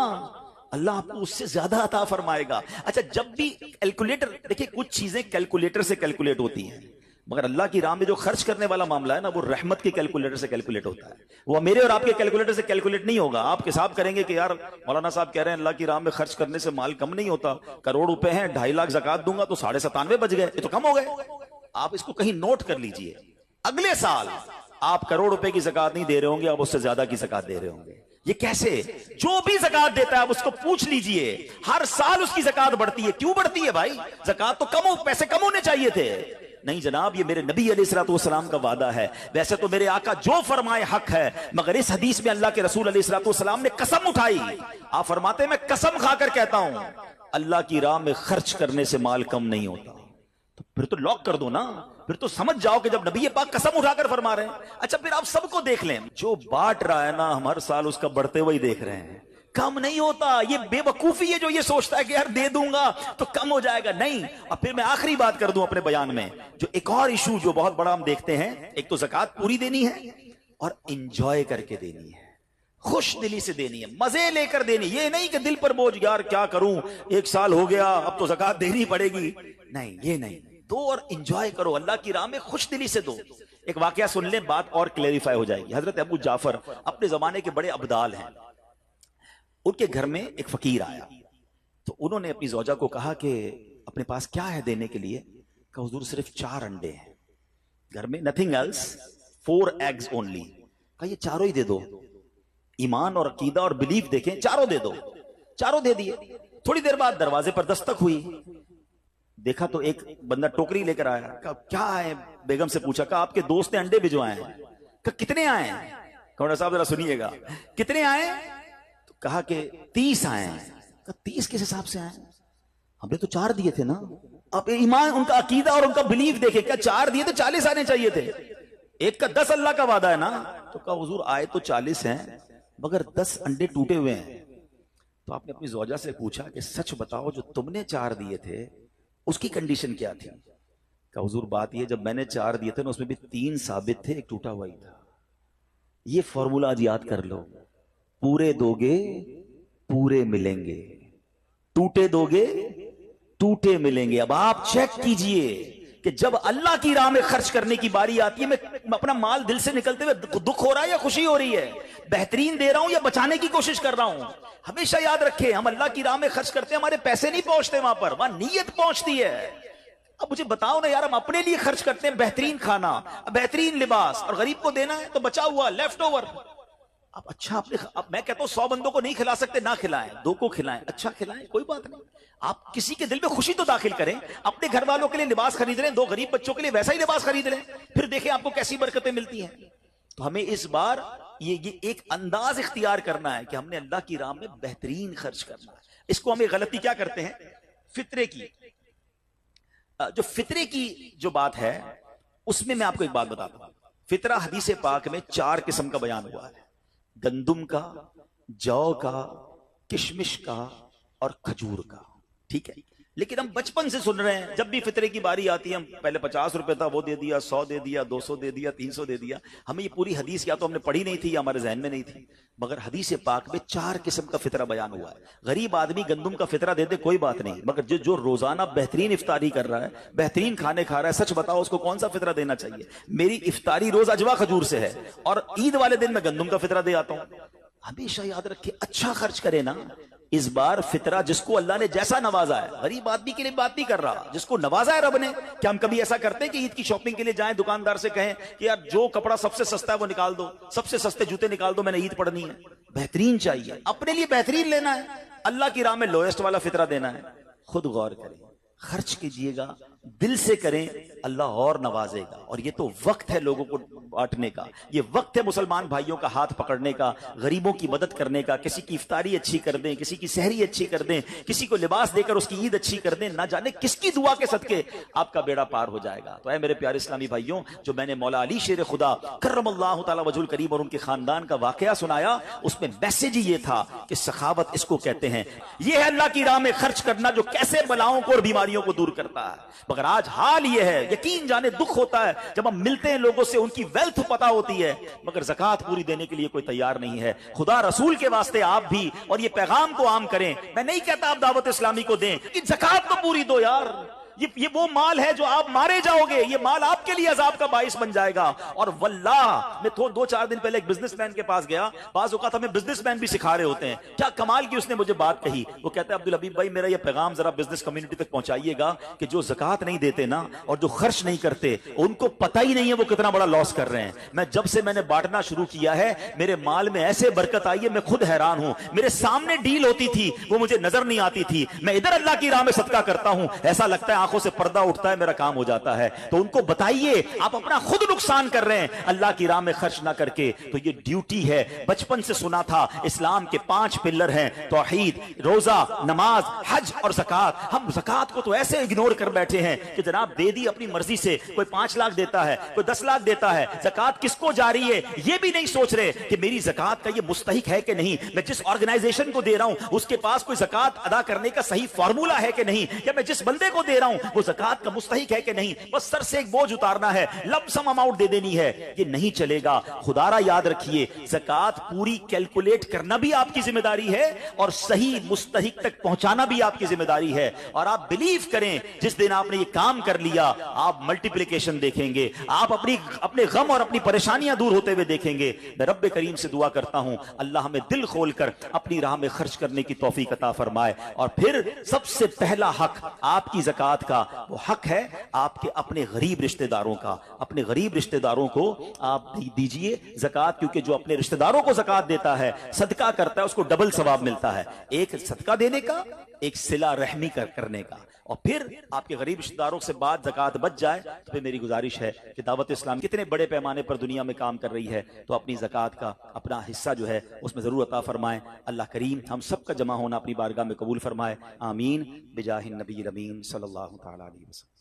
اللہ آپ کو اس سے زیادہ عطا فرمائے گا. اچھا جب بھی کیلکولیٹر، دیکھیں کچھ چیزیں کیلکولیٹر سے کیلکولیٹ ہوتی ہیں، مگر اللہ کی راہ میں جو خرچ کرنے والا معاملہ ہے نا وہ رحمت کے کیلکولیٹر سے کیلکولیٹ ہوتا ہے. وہ میرے اور آپ کے کیلکولیٹر سے کیلکولیٹ نہیں ہوگا. آپ حساب کریں گے کہ یار مولانا صاحب کہہ رہے ہیں اللہ کی راہ میں خرچ کرنے سے مال کم نہیں ہوتا، کروڑ روپے ہیں 2.5 لاکھ زکات دوں گا تو 97.5 بچ گئے، یہ تو کم ہو گئے. آپ اس کو کہیں نوٹ کر لیجئے، اگلے سال آپ کروڑ روپے کی زکات نہیں دے رہے ہوں گے، آپ اس سے زیادہ کی زکات دے رہے ہوں گے. یہ کیسے؟ جو بھی زکات دیتا ہے آپ اس کو پوچھ لیجئے، ہر سال اس کی زکات بڑھتی ہے. کیوں بڑھتی ہے بھائی؟ زکات تو پیسے کم ہونے چاہیے تھے. نہیں جناب، یہ میرے نبی علیہ الصلوۃ والسلام کا وعدہ ہے. ویسے تو میرے آقا جو فرمائے حق ہے، مگر اس حدیث میں اللہ کے رسول علیہ الصلوۃ والسلام نے قسم اٹھائی. آپ فرماتے ہیں میں قسم کھا کر کہتا ہوں اللہ کی راہ میں خرچ کرنے سے مال کم نہیں ہوتا. تو پھر تو لاک کر دو نا، پھر تو سمجھ جاؤ کہ جب نبی پاک قسم اٹھا کر فرما رہے ہیں. اچھا پھر آپ سب کو دیکھ لیں، جو بانٹ رہا ہے نا ہم ہر سال اس کا بڑھتے ہوئے دیکھ رہے ہیں. کم نہیں ہوتا. یہ بے وقوفی ہے جو یہ سوچتا ہے کہ یار دے دوں گا تو کم ہو جائے گا. نہیں. اب پھر میں آخری بات کر دوں اپنے بیان میں، جو ایک اور ایشو جو بہت بڑا ہم دیکھتے ہیں، ایک تو زکات پوری دینی ہے اور انجوائے کر کے دینی ہے، خوش دلی سے دینی ہے، مزے لے کر دینی. یہ نہیں کہ دل پر بوجھ یار کیا کروں 1 سال ہو گیا اب تو زکات دینی پڑے گی. نہیں، یہ نہیں. دو اور انجوائے کرو، اللہ کی راہ میں خوش دلی سے دو. ایک واقعہ سن لیں، بات اور کلیریفائی ہو جائے گی. حضرت ابو جعفر اپنے زمانے کے بڑے ابدال ہیں. ان کے گھر میں ایک فقیر آیا تو انہوں نے اپنی زوجہ کو کہا کہ اپنے پاس کیا ہے دینے کے لیے؟ کہ حضور صرف 4 انڈے ہیں گھر میں، nothing else, 4 eggs only. کہا یہ چاروں ہی دے دو. ایمان اور عقیدہ اور بلیف دیکھیں، چاروں دے دو. چاروں دے دیے. تھوڑی دیر بعد دروازے پر دستک ہوئی، دیکھا تو ایک بندہ ٹوکری لے کر آیا. کہا کیا ہے؟ بیگم سے پوچھا. کہا آپ کے دوست نے انڈے بھجوائے ہیں. کہا کتنے آئے ہیں؟ کہا صاحب ذرا سنیے گا، کتنے آئے؟ کہا کہ 30 آئے ہیں. کہا 30 کس حساب سے آئے؟ ہم نے تو 4 دیے تھے نا. اب ایمان، ان کا عقیدہ اور ان کا بلیف دیکھے. کیا 4 دیے تو 40 آنے چاہیے تھے؟ ایک کا 10 اللہ کا وعدہ ہے نا. تو کہا حضور آئے تو 40 ہیں مگر 10 انڈے ٹوٹے ہوئے ہیں. تو آپ نے اپنی زوجہ سے پوچھا کہ سچ بتاؤ جو تم نے 4 دیے تھے اس کی کنڈیشن کیا تھی؟ کہا حضور بات یہ جب میں نے 4 دیے تھے نا اس میں بھی 3 ثابت تھے، ایک ٹوٹا ہوا ہی تھا. یہ فارمولا آج یاد کر لو. پورے دو گے پورے ملیں گے، ٹوٹے دو گے ٹوٹے ملیں گے. اب آپ چیک کیجئے کہ جب اللہ کی راہ میں خرچ کرنے کی باری آتی ہے، میں اپنا مال دل سے نکلتے ہوئے دکھ ہو رہا ہے یا خوشی ہو رہی ہے؟ بہترین دے رہا ہوں یا بچانے کی کوشش کر رہا ہوں؟ ہمیشہ یاد رکھیں ہم اللہ کی راہ میں خرچ کرتے ہیں، ہمارے پیسے نہیں پہنچتے وہاں پر، وہاں نیت پہنچتی ہے. اب مجھے بتاؤ نا یار، ہم اپنے لیے خرچ کرتے ہیں بہترین کھانا، بہترین لباس، اور غریب کو دینا ہے تو بچا ہوا لیفٹ اوور. اب اچھا اب میں کہتا ہوں 100 بندوں کو نہیں کھلا سکتے، نہ کھلائیں، 2 کو کھلائیں، اچھا کھلائیں، کوئی بات نہیں. آپ کسی کے دل میں خوشی تو داخل کریں. اپنے گھر والوں کے لیے لباس خرید لیں، 2 غریب بچوں کے لیے ویسا ہی لباس خرید لیں، پھر دیکھیں آپ کو کیسی برکتیں ملتی ہیں. تو ہمیں اس بار یہ ایک انداز اختیار کرنا ہے کہ ہم نے اللہ کی راہ میں بہترین خرچ کرنا ہے. اس کو ہمیں غلطی کیا کرتے ہیں؟ فطرے کی. جو فطرے کی جو بات ہے اس میں آپ کو ایک بات بتاتا ہوں. فطرہ حدیث پاک میں 4 قسم کا بیان ہوا ہے: گندم کا، جو کا، کشمش کا اور کھجور کا. ٹھیک ہے، لیکن ہم بچپن سے سن رہے ہیں جب بھی فطرے کی باری آتی ہے ہم پہلے 50 روپے تھا وہ دے دیا، 100 دے دیا، 200 دے دیا، 300 دے دیا. ہمیں یہ پوری حدیث یا تو ہم نے پڑھی نہیں تھی یا ہمارے ذہن میں نہیں تھی، مگر حدیث پاک میں 4 قسم کا فطرہ بیان ہوا ہے. غریب آدمی گندم کا فطرہ دے دے کوئی بات نہیں، مگر جو روزانہ بہترین افطاری کر رہا ہے، بہترین کھانے کھا رہا ہے، سچ بتاؤ اس کو کون سا فطرہ دینا چاہیے؟ میری افطاری روز اجوا کھجور سے ہے اور عید والے دن میں گندم کا فطرہ دے آتا ہوں. ہمیشہ یاد رکھے اچھا خرچ کرے نا. اس بار فطرہ جس کو اللہ نے جیسا نوازا ہے، غریب آدمی کے لیے بات نہیں کر رہا، جس کو نوازا ہے رب نے. کیا ہم کبھی ایسا کرتے ہیں کہ عید کی شاپنگ کے لیے جائیں دکاندار سے کہیں کہ یار جو کپڑا سب سے سستا ہے وہ نکال دو، سب سے سستے جوتے نکال دو، میں نے عید پڑھنی ہے؟ بہترین چاہیے، اپنے لیے بہترین لینا ہے، اللہ کی راہ میں لوئسٹ والا فطرہ دینا ہے. خود غور کریں، خرچ کیجئے گا دل سے کریں اللہ اور نوازے گا. اور یہ تو وقت ہے لوگوں کو بانٹنے کا, یہ وقت ہے مسلمان بھائیوں کا ہاتھ پکڑنے کا, غریبوں کی مدد کرنے کا, کسی کی افطاری اچھی کر دیں, کسی کی سحری اچھی کر دیں, کسی کو لباس دے کر اس کی عید اچھی کر دیں. نہ جانے کس کی دعا کے صدقے آپ کا بیڑا پار ہو جائے گا. تو اے میرے پیارے اسلامی بھائیوں, جو میں نے مولا علی شیر خدا کرم اللہ تعالی وجہ الکریم اور ان کے خاندان کا واقعہ سنایا, اس میں میسج ہی یہ تھا کہ سخاوت اس کو کہتے ہیں. یہ ہے اللہ کی راہ میں خرچ کرنا جو کیسے بلاؤں کو اور بیماریوں کو دور کرتا ہے. مگر آج حال یہ ہے, یقین جانے دکھ ہوتا ہے جب ہم ملتے ہیں لوگوں سے, ان کی ویلتھ پتہ ہوتی ہے مگر زکوٰۃ پوری دینے کے لیے کوئی تیار نہیں ہے. خدا رسول کے واسطے آپ بھی اور یہ پیغام کو عام کریں. میں نہیں کہتا آپ دعوت اسلامی کو دیں کہ زکوٰۃ تو پوری دو یار, یہ وہ مال ہے جو آپ مارے جاؤ گے, یہ مال آپ کے لیے عذاب کا باعث بن جائے گا. اور واللہ میں 2-4 دن پہلے ایک بزنس مین کے پاس گیا, بعض اوقات ہمیں بزنس مین بھی سکھا رہے ہوتے ہیں. کیا کمال کی اس نے مجھے بات کہی, وہ کہتا ہے عبدالحبیب بھائی میرا یہ پیغام ذرا بزنس کمیونٹی تک پہنچائیے گا کہ جو زکوٰۃ نہیں دیتے نا اور جو خرچ نہیں کرتے ان کو پتہ ہی نہیں ہے وہ کتنا بڑا لاس کر رہے ہیں. میں نے بانٹنا شروع کیا ہے میرے مال میں ایسے برکت آئی ہے, میں خود حیران ہوں. میرے سامنے ڈیل ہوتی تھی وہ مجھے نظر نہیں آتی تھی, میں ادھر اللہ کی راہ میں صدقہ کرتا ہوں, ایسا لگتا ہے آنکھوں سے پردہ اٹھتا ہے, میرا کام ہو جاتا ہے. تو ان کو بتائیے آپ اپنا خود نقصان کر رہے ہیں اللہ کی راہ میں خرچ نہ کر کے. تو یہ ڈیوٹی ہے. بچپن سے سنا تھا اسلام کے 5 پلر ہیں, توحید, روزہ, نماز, حج اور زکوٰۃ. ہم زکوٰۃ کو تو ایسے اگنور کر بیٹھے ہیں کہ جناب دے دی اپنی مرضی سے, کوئی 5 لاکھ دیتا ہے, کوئی 10 لاکھ دیتا ہے. زکوٰۃ کس کو جاری ہے یہ بھی نہیں سوچ رہے کہ میری زکوٰۃ کا یہ مستحق ہے کہ نہیں, میں جس آرگنائزیشن کو دے رہا ہوں اس کے پاس کوئی زکوٰۃ ادا کرنے کا صحیح فارمولا ہے کہ نہیں, یا میں جس بندے کو دے رہا ہوں وہ زکوٰۃ کا مستحق ہے کہ نہیں. بس سر سے ایک بوجھ اتارنا ہے, لم سم اماؤنٹ دے دینی ہے, یہ نہیں چلے گا. خدا را یاد رکھیے زکوٰۃ پوری کیلکولیٹ کرنا بھی آپ کی ذمہ داری ہے اور صحیح مستحق تک پہنچانا بھی آپ کی ذمہ داری ہے. اور آپ بلیو کریں جس دن آپ نے یہ کام کر لیا آپ ملٹیپلیکیشن دیکھیں گے, آپ اپنے غم اور اپنی پریشانیاں دور ہوتے ہوئے دیکھیں گے. میں رب کریم سے دعا کرتا ہوں اللہ ہمیں دل کھول کر اپنی راہ میں خرچ کرنے کی توفیق عطا فرمائے. اور پھر سب سے پہلا حق آپ کی زکوٰۃ کا وہ حق ہے آپ کے اپنے غریب رشتہ داروں کا. اپنے غریب رشتہ داروں کو آپ دیجئے زکوٰۃ, کیونکہ جو اپنے رشتہ داروں کو زکوٰۃ دیتا ہے صدقہ کرتا ہے اس کو ڈبل ثواب ملتا ہے, ایک صدقہ دینے کا, ایک صلہ رحمی کرنے کا. اور پھر آپ کے غریب رشتہ داروں سے بعد زکوٰۃ بچ جائے تو پھر میری گزارش ہے کہ دعوت اسلام کتنے بڑے پیمانے پر دنیا میں کام کر رہی ہے, تو اپنی زکوٰۃ کا اپنا حصہ جو ہے اس میں ضرور عطا فرمائیں. اللہ کریم ہم سب کا جمع ہونا اپنی بارگاہ میں قبول فرمائے. آمین بجاہ النبی الامین صلی اللہ تعالی علیہ وسلم.